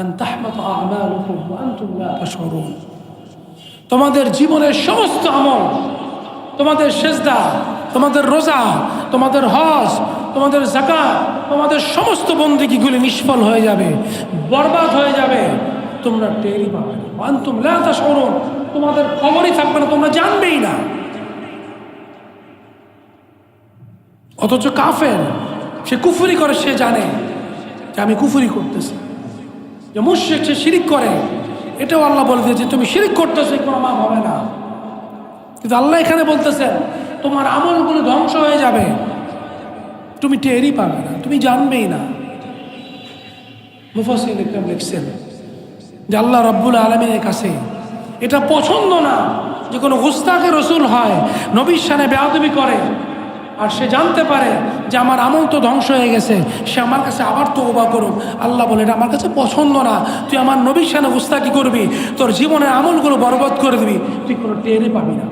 আন তাহবাতা আমালুকুম ওয়া আনতুম লা তাশউরুন। তোমাদের জীবনের সমস্ত আমল, তোমাদের সেজদা, তোমাদের রোজা, তোমাদের হজ, তোমাদের যাকাত, তোমাদের সমস্ত বন্দেগীগুলি নিষ্ফল হয়ে যাবে, বরবাদ হয়ে যাবে, তোমরা টেরই পাবে না। ওয়া আনতুম লা তাশউরুন, তোমাদের খবরই থাকবে না, তোমরা জানবেই না। অথচ কাফের সে কুফরি করে, সে জানে যে আমি কুফরি করতেছি। যে মুশরিক সে শিরিক করে, এটাও আল্লাহ বলে দিয়েছে তুমি শিরিক করতেছো, কোনো মাপ হবে না। কিন্তু আল্লাহ এখানে বলতেছেন তোমার আমলগুলো ধ্বংস হয়ে যাবে, তুমি টেরই পাবে না, তুমি জানবেই না। মুফাসসির ইকরাম লিখছেন যে আল্লাহ রাব্বুল আলামিনের কাছে এটা পছন্দ না যে কোনো গুস্তাখে রসুল হয়, নবীর শানে বেয়াদবি করে, আর সে জানতে পারে যে আমার আমল তো ধ্বংস হয়ে গেছে, সে আমার কাছে আবার তওবা করুক। আল্লাহ বলে এটা আমার কাছে পছন্দ না, তুই আমার নবীর শানে গুস্তাখি করবি, তোর জীবনের আমলগুলো বরবাদ করে দিবি, তুই কোনো টেরই পাবি না।